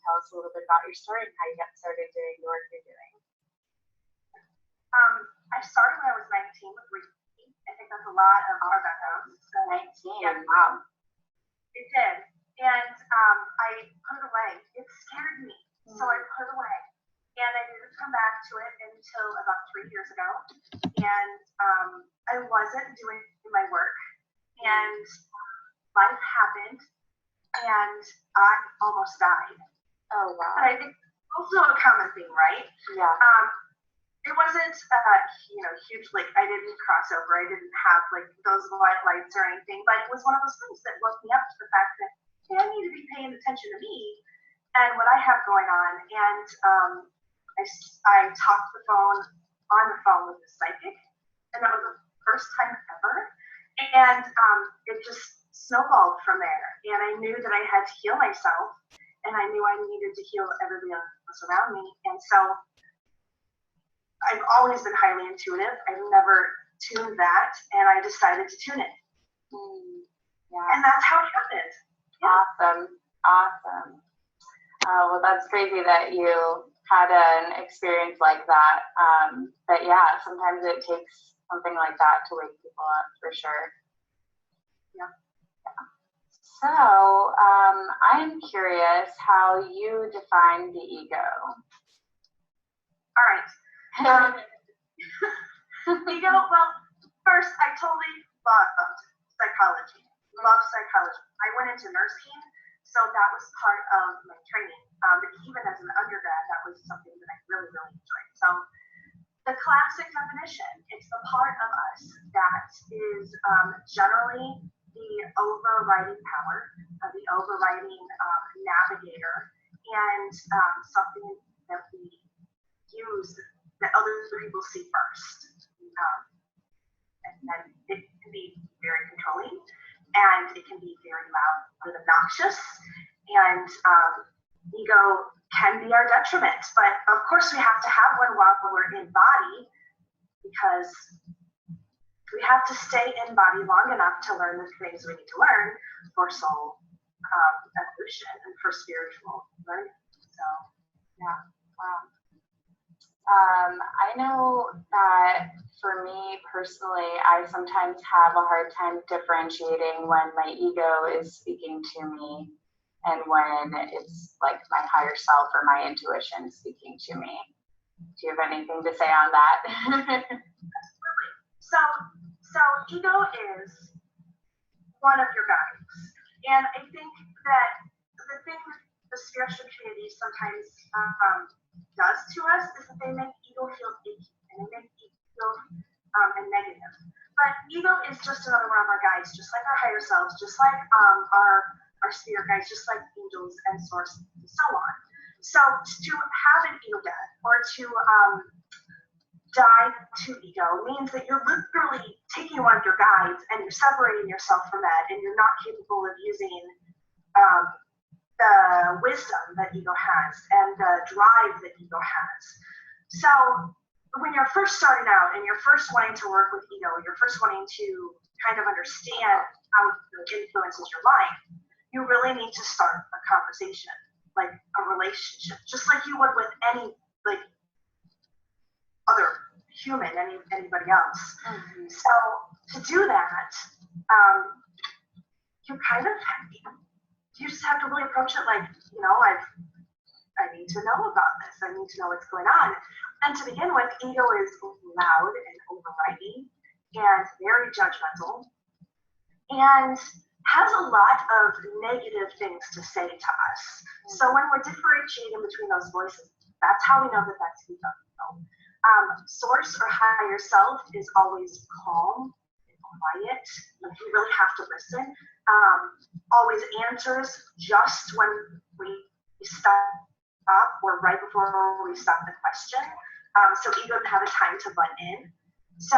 tell us a little bit about your story and how you got started doing the work you're doing. I started when I was 19 with Reiki. I think that's a lot of our backgrounds. So 19, yeah. Wow. It did. And I put it away. It scared me. So I put it away. And I didn't come back to it until about 3 years ago. And I wasn't doing my work. And life happened. And I almost died. Oh, wow. But I think also a common thing, right? Yeah. It wasn't, huge, like, I didn't cross over. I didn't have, like, those white lights or anything. But it was one of those things that woke me up to the fact that, hey, I need to be paying attention to me and what I have going on. And I talked on the phone with a psychic. And that was the first time ever. And it just snowballed from there. And I knew that I had to heal myself. And I knew I needed to heal everybody else around me. And so I've always been highly intuitive. I've never tuned that, and I decided to tune it. Yeah. And that's how it happened. Yeah. Awesome. Well, that's crazy that you had an experience like that. But yeah, sometimes it takes something like that to wake people up, for sure. Yeah. So, I'm curious how you define the ego. All right. Ego, well, first, I totally loved psychology. I went into nursing, so that was part of my training. But even as an undergrad, that was something that I really, really enjoyed. So the classic definition, it's the part of us that is generally the overriding power, the overriding navigator, and something that we use that other people see first. And it can be very controlling, and it can be very loud and obnoxious, and ego can be our detriment. But of course we have to have one while we're in body, because we have to stay in body long enough to learn the things we need to learn for soul evolution and for spiritual learning. So yeah. Wow. I know that for me personally, I sometimes have a hard time differentiating when my ego is speaking to me and when it's like my higher self or my intuition speaking to me. Do you have anything to say on that? Absolutely. So ego is one of your guides. And I think that the thing the spiritual community sometimes does to us is that they make ego feel icky and they make ego feel negative. But ego is just another one of our guides, just like our higher selves, just like our spirit guides, just like angels and source and so on. So to have an ego death or to die to ego means that you're literally taking one of your guides and you're separating yourself from that, and you're not capable of using the wisdom that ego has and the drive that ego has. So when you're first starting out and you're first wanting to work with ego, you're first wanting to kind of understand how it influences your life, you really need to start a conversation, like a relationship, just like you would with any other human, anybody else. Mm-hmm. So to do that, you just have to really approach it like, I need to know about this. I need to know what's going on. And to begin with, ego is loud and overriding and very judgmental and has a lot of negative things to say to us. So when we're differentiating between those voices, that's how we know that that's ego. Source or higher self is always calm and quiet. You really have to listen. Always answers just when we stop or right before we stop the question. So ego doesn't have a time to butt in. So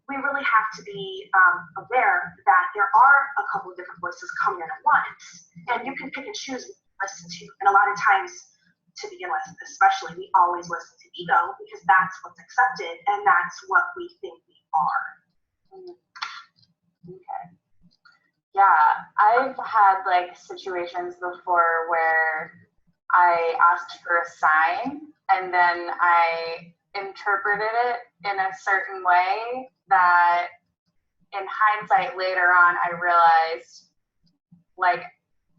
we really have to be aware that there are a couple of different voices coming in at once, and you can pick and choose what you listen to. And a lot of times, to begin with, especially, we always listen to ego because that's what's accepted and that's what we think we are. Okay. Yeah, I've had situations before where I asked for a sign, and then I interpreted it in a certain way that in hindsight later on, I realized like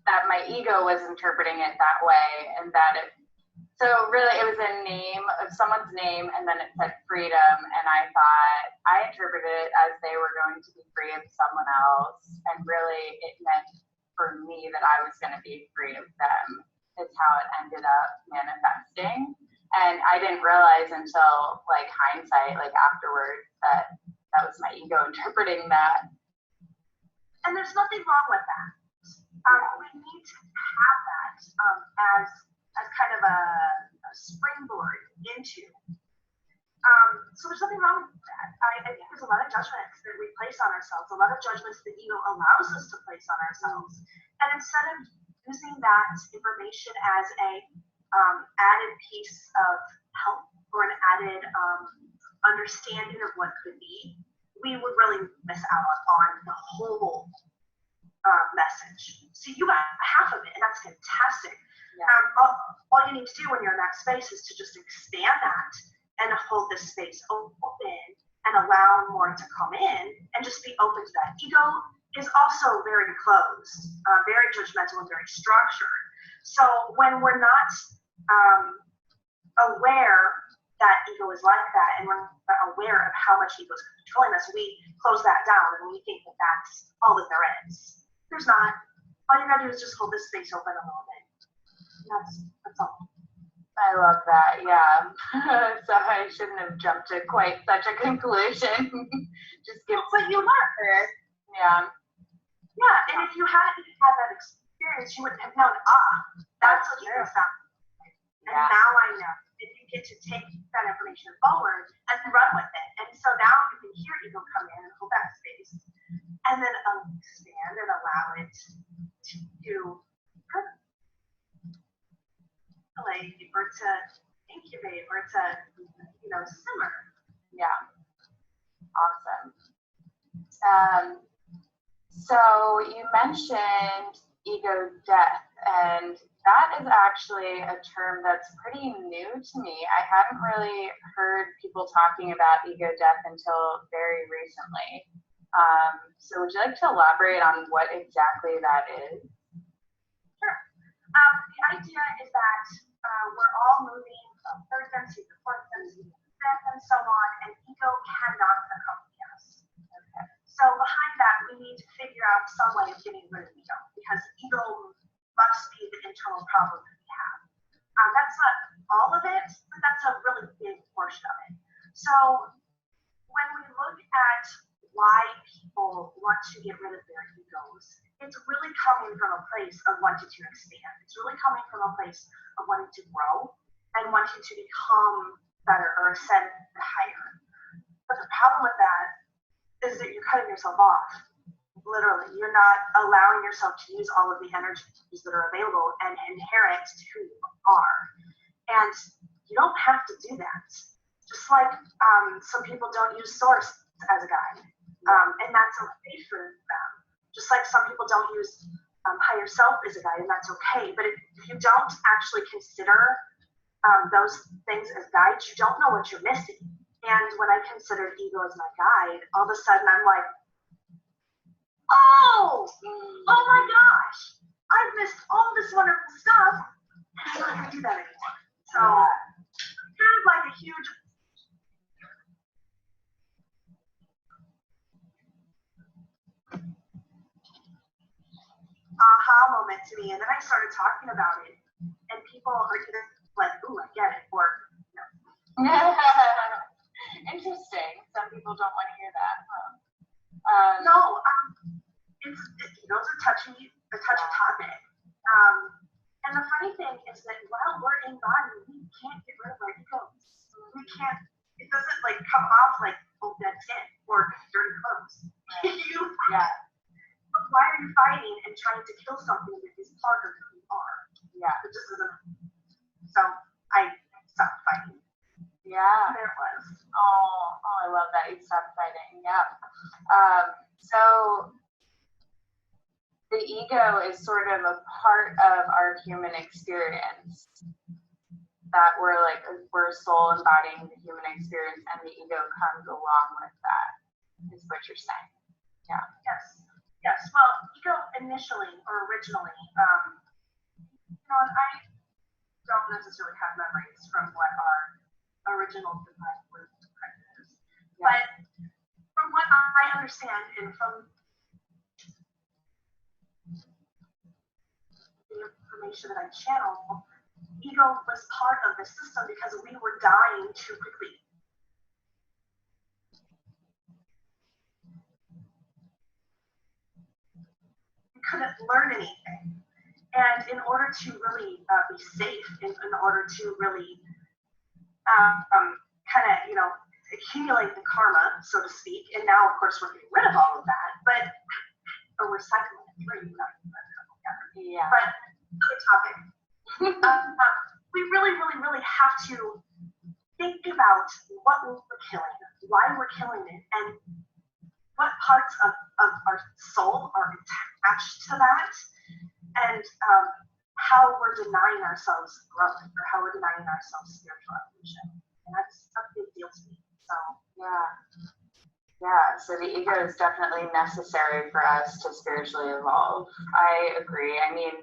that my ego was interpreting it that way, and that it, so really it was a name of someone's name, and then it said freedom, and I thought, I interpreted it as they were going to be free of someone else, and really it meant for me that I was going to be free of them, is how it ended up manifesting. And I didn't realize until like hindsight, like afterwards, that that was my ego interpreting that. And there's nothing wrong with that. We need to have that as kind of a springboard into. So there's nothing wrong with that. I think there's a lot of judgments that we place on ourselves, a lot of judgments that ego allows us to place on ourselves. And instead of using that information as a added piece of help or an added understanding of what could be, we would really miss out on the whole message. So you got half of it, and that's fantastic. Yeah. All you need to do when you're in that space is to just expand that and hold this space open and allow more to come in and just be open to that. Ego is also very closed, very judgmental and very structured. So when we're not aware that ego is like that, and we're not aware of how much ego is controlling us, we close that down and we think that that's all that there is. There's not. All you gotta do is just hold this space open a little bit. That's all. I love that, yeah. So I shouldn't have jumped to quite such a conclusion. Just give but you learned. Yeah. Yeah, and if you hadn't had that experience, you wouldn't have known, that's what you found. And yeah. Now I know. And you get to take that information forward and run with it. And so now you can hear ego come in and hold that space. And then expand and allow it to percolate or to incubate or to, simmer. Yeah. Awesome. So you mentioned ego death, and that is actually a term that's pretty new to me. I hadn't really heard people talking about ego death until very recently. So would you like to elaborate on what exactly that is? Sure. The idea is that we're all moving from third density to fourth density to fifth and so on, and ego cannot accompany us. Okay. So behind that, we need to figure out some way of getting rid of ego, because ego must be the internal problem that we have. That's not all of it, but that's a really big portion of it. So when we look at why people want to get rid of their egos, it's really coming from a place of wanting to expand. It's really coming from a place of wanting to grow and wanting to become better or ascend higher. But the problem with that is that you're cutting yourself off. Literally, you're not allowing yourself to use all of the energies that are available and inherent to who you are. And you don't have to do that. Just like some people don't use source as a guide. And that's okay for them. Just like some people don't use higher self as a guide, and that's okay. But if you don't actually consider those things as guides, you don't know what you're missing. And when I considered ego as my guide, all of a sudden I'm like, oh my gosh, I've missed all this wonderful stuff, and I'm not going to do that anymore. So kind of like a huge aha moment to me, and then I started talking about it, and people are either like, ooh, I get it, or no. Interesting. Some people don't want to hear that. No, those are a touchy topic. And the funny thing is that while we're in body, we can't get rid of our egos. We can't. It doesn't like come off like old dead skin or dirty clothes. Yeah. Why are you fighting and trying to kill something that is part of who you are? Yeah. It just isn't. So I stopped fighting. Yeah. There it was. Oh, I love that you stopped fighting. Yeah. So the ego is sort of a part of our human experience, that we're soul embodying the human experience, and the ego comes along with that, is what you're saying. Yeah. Yes. Well, ego initially or originally, and I don't necessarily have memories from what our original design was. Yeah. But from what I understand, and from the information that I channeled, ego was part of the system because we were dying too quickly. We couldn't learn anything. And in order to really be safe, in order to really kind of, accumulate the karma, so to speak, and now, of course, we're getting rid of all of that, or we're cycling it through, yeah. But other topic. We really, really, really have to think about what we're killing, why we're killing it, and what parts of our soul are attached to that, and how we're denying ourselves growth, or how we're denying ourselves spiritual evolution. And that's a big deal to me. So yeah, so the ego is definitely necessary for us to spiritually evolve. I agree. I mean,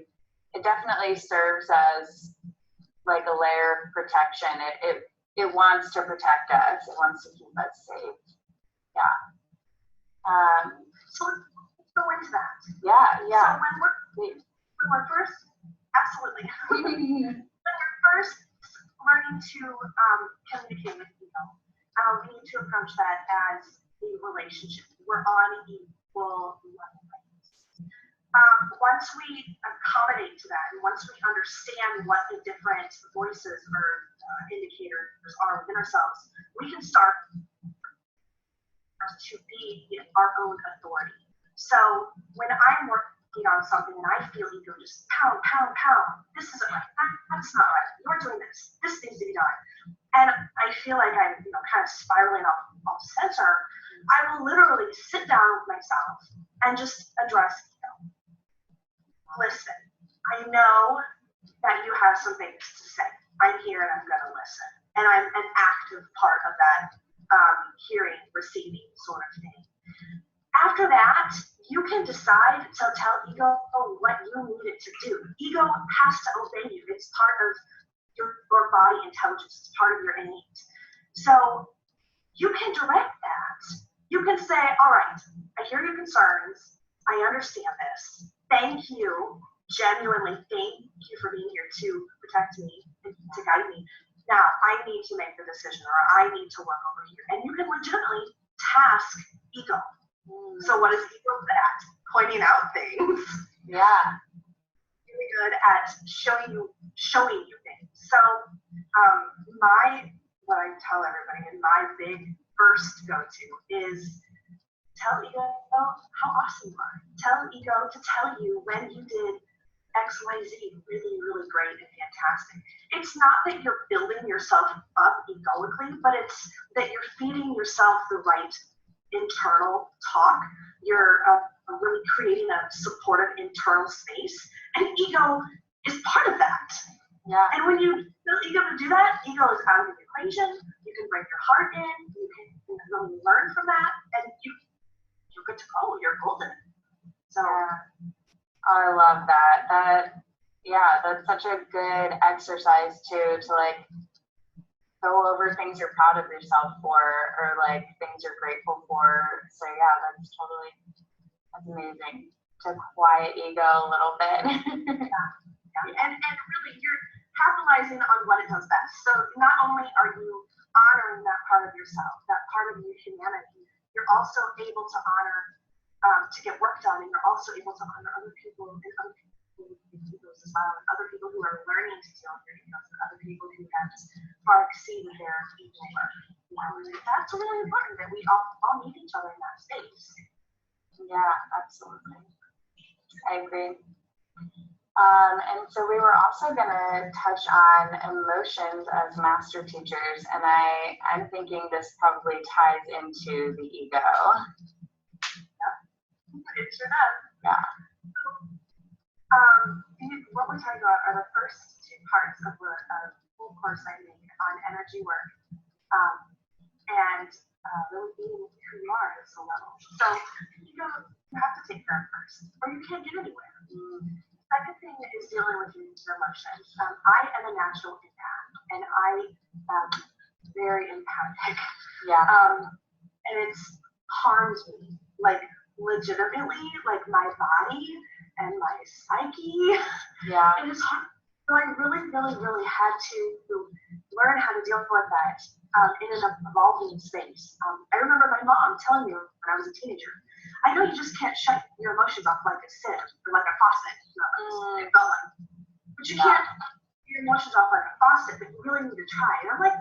it definitely serves as like a layer of protection. It wants to protect us. It wants to keep us safe. Yeah. So let's go into that. Yeah. So when we're first, absolutely. When we're first learning to communicate with people, we need to approach that as a relationship. We're on equal levels. Once we accommodate to that, and once we understand what the different voices or indicators are within ourselves, we can start to be our own authority. So when I'm working on something and I feel ego just pound, this isn't right, that's not right, you're doing this needs to be done, and I feel like I'm kind of spiraling off center, I will literally sit down with myself and just address ego. Listen, I know that you have some things to say. I'm here and I'm going to listen. And I'm an active part of that hearing, receiving sort of thing. After that, you can decide to tell ego what you need it to do. Ego has to obey you. It's part of your body intelligence. It's part of your innate. So you can direct that. You can say, all right, I hear your concerns. I understand this. Thank you. Genuinely, thank you for being here to protect me and to guide me. Now, I need to make the decision, or I need to work over here. And you can legitimately task ego. So what is ego good at? Pointing out things. Yeah. Really good at showing you things. So what I tell everybody, and my big first go-to is tell ego how awesome you are. Tell ego to tell you when you did X, Y, Z really, really great and fantastic. It's not that you're building yourself up egoically, but it's that you're feeding yourself the right internal talk. You're really creating a supportive internal space, and ego is part of that. Yeah. And when you build ego to do that, ego is out of the equation. You can bring your heart in. You can really learn from that, and you're good to go. You're golden. So. I love that. That's such a good exercise too, to like go over things you're proud of yourself for, or like things you're grateful for. So yeah, that's amazing to quiet ego a little bit. Yeah. And really you're capitalizing on what it does best. So not only are you honoring that part of yourself, that part of your humanity, you're also able to honor to get work done, and you're also able to honor other people and other people with egos as well, and other people who are learning to deal with their egos, and other people who have far exceeded their ego work. And that's really important that we all meet each other in that space. Yeah, absolutely. I agree. And so we were also going to touch on emotions as master teachers, and I'm thinking this probably ties into the ego. It sure does. Yeah. What we're talking about are the first two parts of a full course I made on energy work, and really being who you are at a soul level. So you have to take that first, or you can't get anywhere. Second thing is dealing with your emotions. I am a natural empath, and I am very empathic. Yeah. And it's harmed me, like legitimately, like my body and my psyche. Yeah. And it's hard. So I really, really, really had to learn how to deal with that in an evolving space. I remember my mom telling me when I was a teenager, I know you just can't shut your emotions off like a sieve or like a faucet, but you can't shut your emotions off like a faucet, but you really need to try. And I'm like,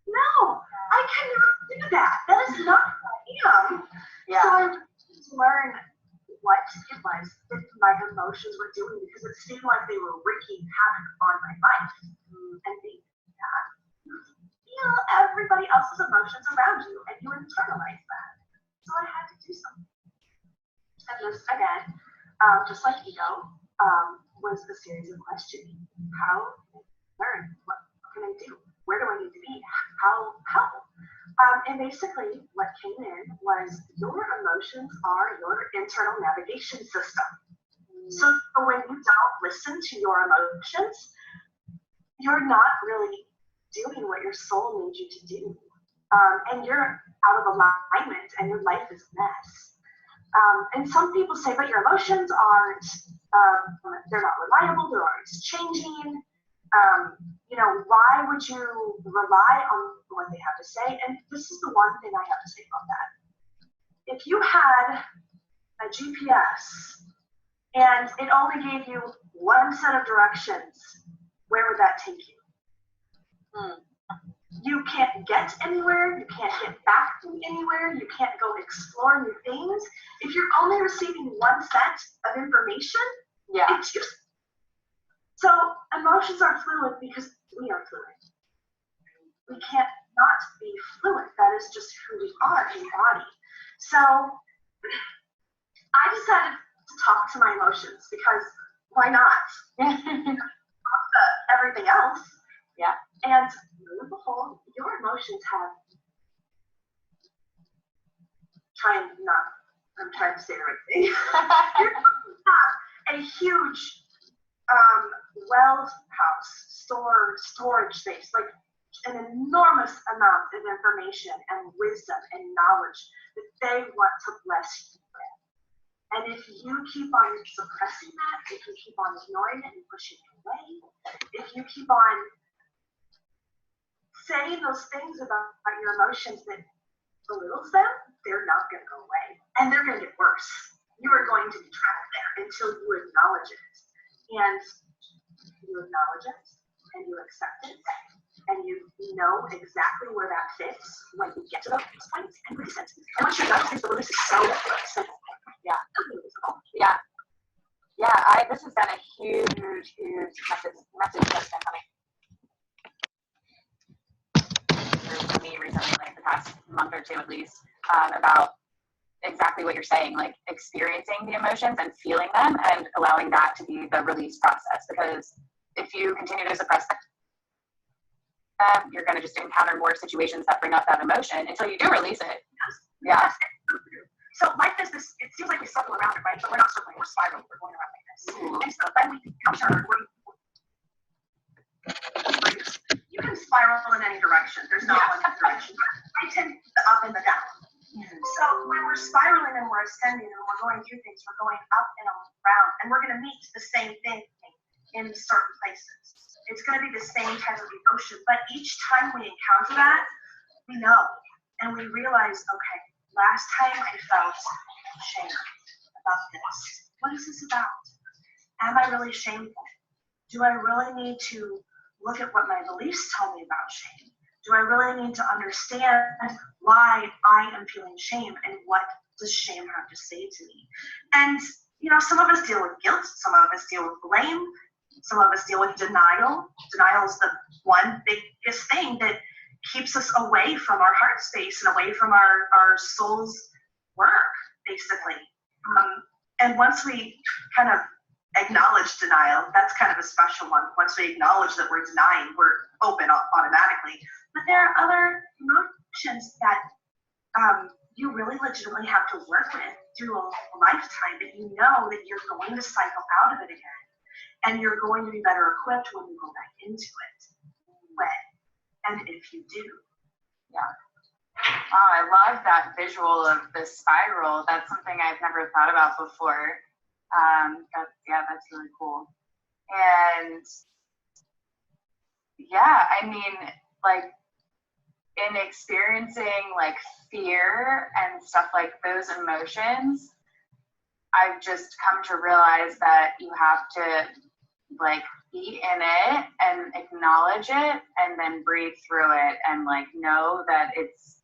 no, I cannot do that. That is not who I am. Yeah. So I learned what it was that my emotions were doing, because it seemed like they were wreaking havoc on my life. And you feel everybody else's emotions around you, and you internalize that. So I had to do something. And this, again, just like ego, was a series of questioning. How can I learn? What can I do? Where do I need to be? How? And basically, what came in was your emotions are your internal navigation system. So when you don't listen to your emotions, you're not really doing what your soul needs you to do. And you're out of alignment, and your life is a mess. And some people say, but your emotions aren't, they're not reliable, they're always changing. Why would you rely on what they have to say? And this is the one thing I have to say about that. If you had a GPS and it only gave you one set of directions, where would that take you? You can't get anywhere, you can't get back from anywhere, you can't go explore new things. If you're only receiving one set of information, it's just. So emotions are fluid because we are fluid. We can't not be fluid. That is just who we are in body. So I decided to talk to my emotions, because why not? Everything else. Yeah. And lo and behold, your emotions have, I'm trying to say the right thing. Your emotions have a huge storage space, like an enormous amount of information and wisdom and knowledge that they want to bless you with. And if you keep on suppressing that, if you keep on ignoring it and pushing it away, if you keep on saying those things about your emotions that belittles them, they're not going to go away. And they're going to get worse. You are going to be trapped there until you acknowledge it. And you acknowledge it, and you accept it, and you know exactly where that fits when you get to those points, and release it. And once you're done, the release is so simple. Yeah. This has been a huge message that's been coming through for me recently, like the past month or two at least, about exactly what you're saying, like experiencing the emotions and feeling them and allowing that to be the release process. Because if you continue to suppress them, you're going to just encounter more situations that bring up that emotion until you do release it. Yes. So life is this, it seems like we circle around it, right? But we're not circling, we're spiraling, we're going around like this. And so then we encounter, you can spiral in any direction. There's not one direction. I tend the up and the down. So when we're spiraling and we're ascending and we're going through things, we're going up and around, and we're going to meet the same thing in certain places. It's going to be the same type of emotion, but each time we encounter that, we know, and we realize, okay, last time I felt shame about this. What is this about? Am I really shameful? Do I really need to look at what my beliefs tell me about shame? Do I really need to understand why I am feeling shame, and what does shame have to say to me? And, some of us deal with guilt, some of us deal with blame, some of us deal with denial. Denial is the one biggest thing that keeps us away from our heart space and away from our soul's work, basically. And once we kind of acknowledge denial. That's kind of a special one. Once we acknowledge that we're denying, we're open automatically. But there are other emotions that you really legitimately have to work with through a lifetime, that you know that you're going to cycle out of it again, and you're going to be better equipped when you go back into it. When and if you do. Yeah. Oh, I love that visual of the spiral. That's something I've never thought about before. That's really cool. And yeah, I mean, like, in experiencing like fear and stuff, like those emotions, I've just come to realize that you have to like be in it and acknowledge it and then breathe through it and like know that it's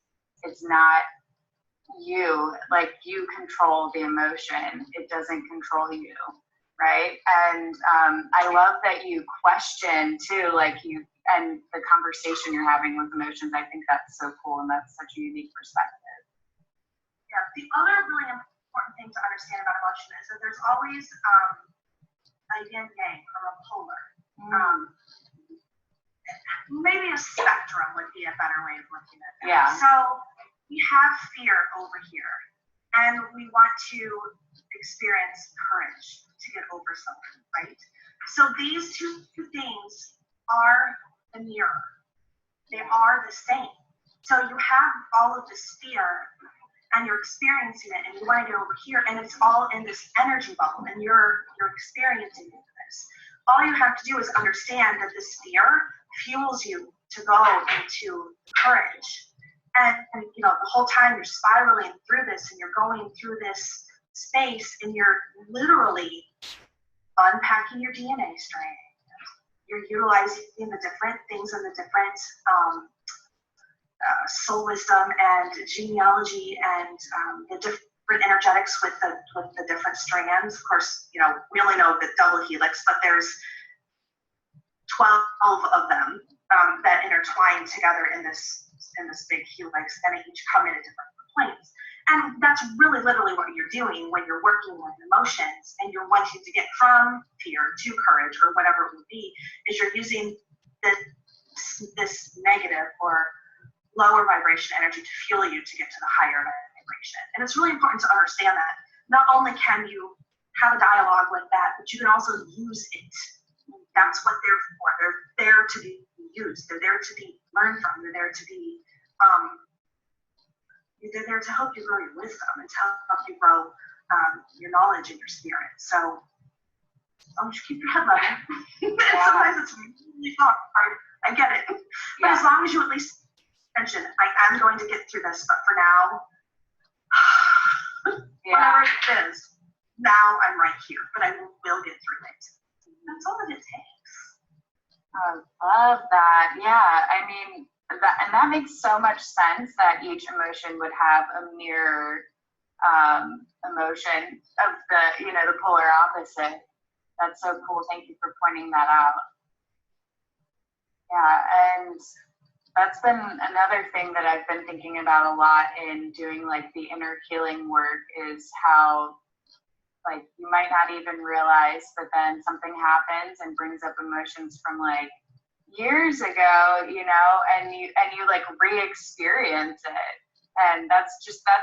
not you, like you control the emotion, it doesn't control you, right? And I love that you question too, like you, and the conversation you're having with emotions. I think that's so cool, and that's such a unique perspective. Yeah, the other really important thing to understand about emotion is that there's always a yin yang or a polar. Maybe a spectrum would be a better way of looking at that. Yeah. So we have fear over here, and we want to experience courage to get over something, right? So these two things are the mirror. They are the same. So you have all of this fear, and you're experiencing it, and you want to get over here, and it's all in this energy bubble, and you're experiencing this. All you have to do is understand that this fear fuels you to go into courage. And you know, the whole time you're spiraling through this, and you're going through this space, and you're literally unpacking your DNA strand. You're utilizing the different things and the different soul wisdom and genealogy and the different energetics with the different strands. Of course, you know, we only know the double helix, but there's 12 of them that intertwine together in this big helix, and they each come in at different planes. And that's really literally what you're doing when you're working with emotions and you're wanting to get from fear to courage or whatever it would be, is you're using this negative or lower vibration energy to fuel you to get to the higher vibration. And it's really important to understand that. Not only can you have a dialogue with that, but you can also use it. That's what they're for. They're there to be used. They're there to be learned from. They're there to be they're there to help you grow your wisdom and to help you grow your knowledge and your spirit. So just keep your head level. Sometimes it's really hard. I get it. But as long as you at least mention, I am going to get through this, but for now, whatever it is, now I'm right here, but I will get through it. That's all that it takes. I love that. Yeah, I mean, that makes so much sense that each emotion would have a mirror emotion of the polar opposite. That's so cool. Thank you for pointing that out. Yeah, and that's been another thing that I've been thinking about a lot in doing like the inner healing work, is how like you might not even realize, but then something happens and brings up emotions from like years ago, and you like re-experience it. And that's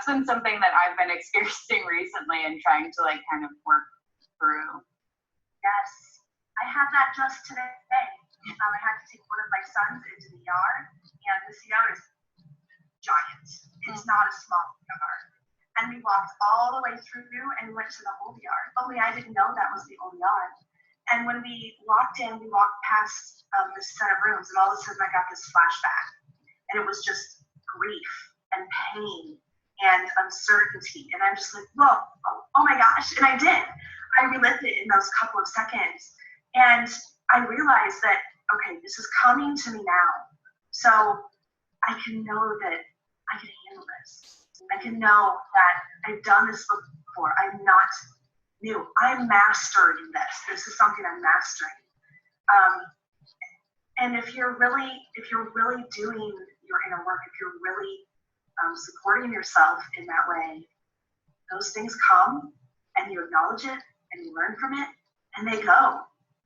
been something that I've been experiencing recently and trying to like kind of work through. Yes, I had that just today. I had to take one of my sons into the yard, and this yard is giant. It's not a small yard. And we walked all the way through and we went to the old yard. Only I didn't know that was the old yard. And when we walked in, we walked past this set of rooms, and all of a sudden I got this flashback. And it was just grief and pain and uncertainty. And I'm just like, whoa, oh my gosh. And I did. I relived it in those couple of seconds. And I realized that, okay, this is coming to me now. So I can know that I can handle this. I can know that I've done this before. I'm not new. I'm mastering this. This is something I'm mastering. And if you're really doing your inner work, if you're really supporting yourself in that way, those things come and you acknowledge it and you learn from it and they go.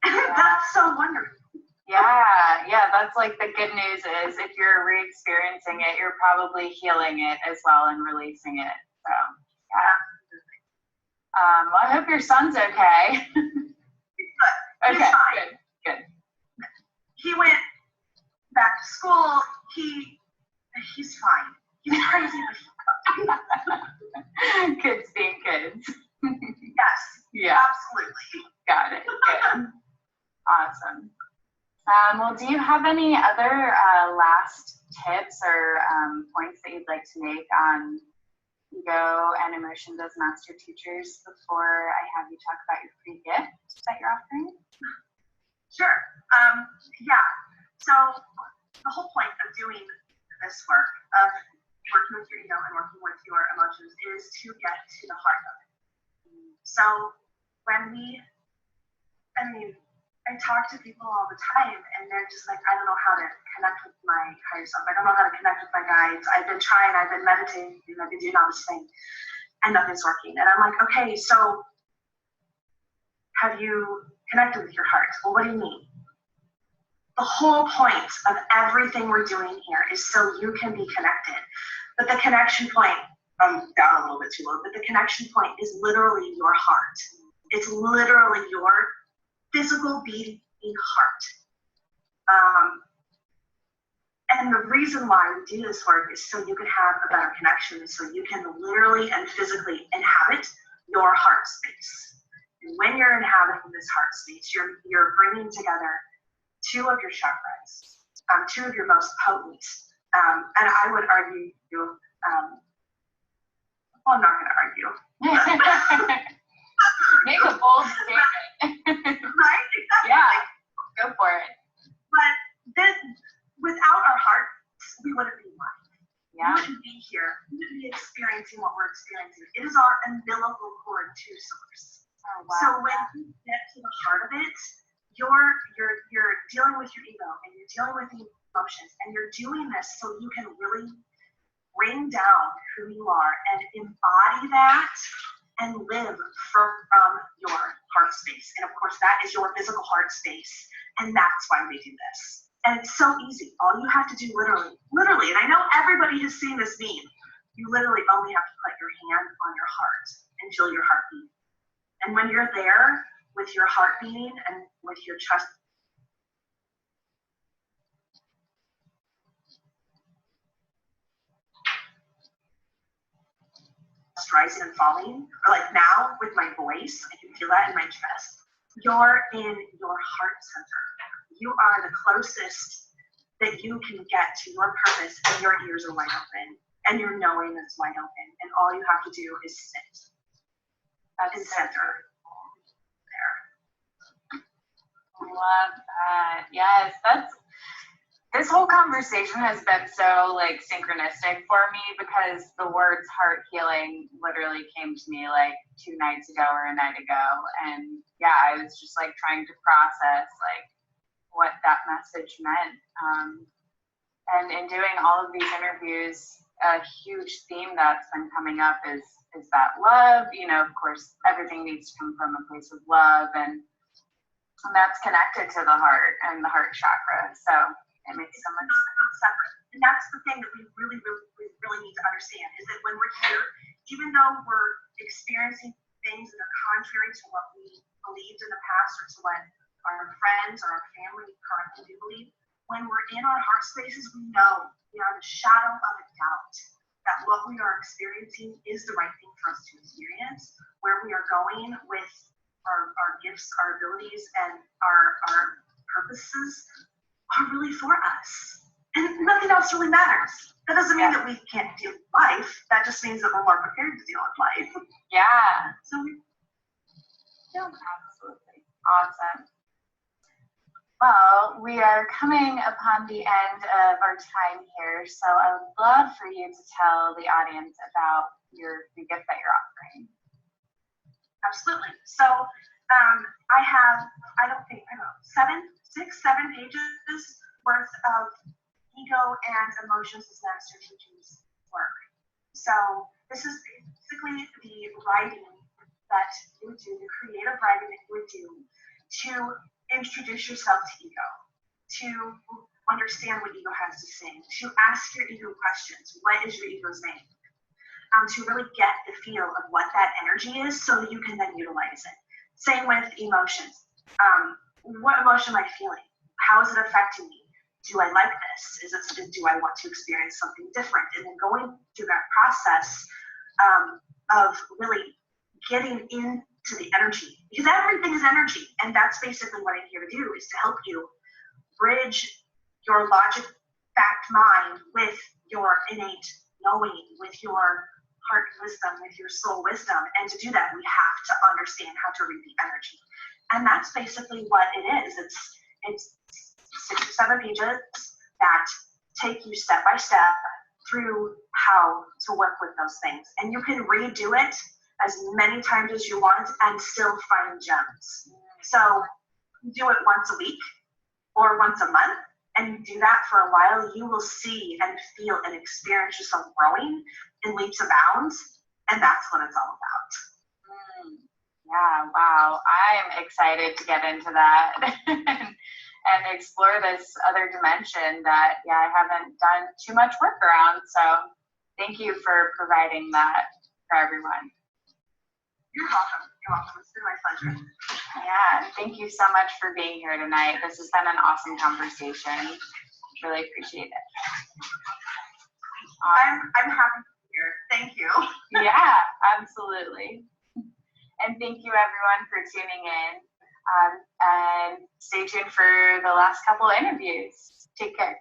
That's so wonderful. Yeah, that's like the good news is if you're re-experiencing it, you're probably healing it as well and releasing it. So, yeah. Well, I hope your son's okay. He's good. Okay, He's fine. good. He went back to school. He's fine. He's crazy, but he's good. Kids being kids. Yes. Yeah. Absolutely. Got it. Good. Awesome. Well, do you have any other last tips or points that you'd like to make on ego and emotions as master teachers before I have you talk about your free gift that you're offering? Sure. Yeah. So the whole point of doing this work, of working with your ego and working with your emotions, is to get to the heart of it. So when I talk to people all the time, and they're just like, I don't know how to connect with my higher self. I don't know how to connect with my guides. I've been trying, I've been meditating, I've been doing all this thing, and nothing's working. And I'm like, okay, so have you connected with your heart? Well, what do you mean? The whole point of everything we're doing here is so you can be connected. But the connection point, I'm down a little bit too low, but the connection point is literally your heart. It's literally your physical beating heart. And the reason why we do this work is so you can have a better connection, so you can literally and physically inhabit your heart space. And when you're inhabiting this heart space, you're bringing together two of your chakras, two of your most potent, and I would argue, well, I'm not going to argue. Make a bold statement. Right? Exactly. Yeah, go for it. But without our hearts, we wouldn't be alive. Yeah. We wouldn't be here. We wouldn't be experiencing what we're experiencing. It is our umbilical cord to source. Oh, wow. So when you get to the heart of it, you're dealing with your ego and you're dealing with the emotions, and you're doing this so you can really bring down who you are and embody that and live from your heart space. And of course, that is your physical heart space. And that's why we do this. And it's so easy. All you have to do literally, and I know everybody has seen this meme, you literally only have to put your hand on your heart and feel your heartbeat. And when you're there with your heart beating and with your chest rising and falling, or like now with my voice, I can feel that in my chest. You're in your heart center. You are the closest that you can get to your purpose, and your ears are wide open, and your knowing is wide open, and all you have to do is sit and center there. Love that. Yes, this whole conversation has been so like synchronistic for me, because the words heart healing literally came to me like 2 nights ago or a night ago. And yeah, I was just like trying to process like what that message meant. And in doing all of these interviews, a huge theme that's been coming up is that love. You know, of course, everything needs to come from a place of love, and that's connected to the heart and the heart chakra. So it makes so much sense. Separate. And that's the thing that we really need to understand, is that when we're here, even though we're experiencing things that are contrary to what we believed in the past, or to what our friends or our family currently do believe, when we're in our heart spaces, we know beyond a shadow of a doubt that what we are experiencing is the right thing for us to experience. Where we are going with our gifts, our abilities, and our purposes are really for us. And nothing else really matters. That doesn't mean that we can't deal with life. That just means that we're more prepared to deal with life. Yeah. So Absolutely. Awesome. Well, we are coming upon the end of our time here, so I would love for you to tell the audience about the gift that you're offering. Absolutely. So I have, I don't know, 7 pages worth of ego and emotions as master teachers work. So this is basically the writing that you would do, the creative writing that you would do to introduce yourself to ego, to understand what ego has to say, to ask your ego questions. What is your ego's name? To really get the feel of what that energy is so that you can then utilize it. Same with emotions. What emotion am I feeling? How is it affecting me? Do I like this? Do I want to experience something different? And then going through that process of really getting into the energy, because everything is energy. And that's basically what I'm here to do, is to help you bridge your logic fact mind with your innate knowing, with your heart wisdom, with your soul wisdom. And to do that, we have to understand how to read the energy. And that's basically what it is. It's 6 or 7 pages that take you step by step through how to work with those things. And you can redo it as many times as you want and still find gems. So do it once a week or once a month, and you do that for a while, you will see and feel and experience yourself growing in leaps and bounds. And that's what it's all about. Yeah, wow. I'm excited to get into that and explore this other dimension that, I haven't done too much work around. So thank you for providing that for everyone. You're welcome. You're welcome. It's been my pleasure. Yeah, and thank you so much for being here tonight. This has been an awesome conversation. Really appreciate it. I'm happy to be here. Thank you. Yeah, absolutely. And thank you everyone for tuning in. And stay tuned for the last couple of interviews. Take care.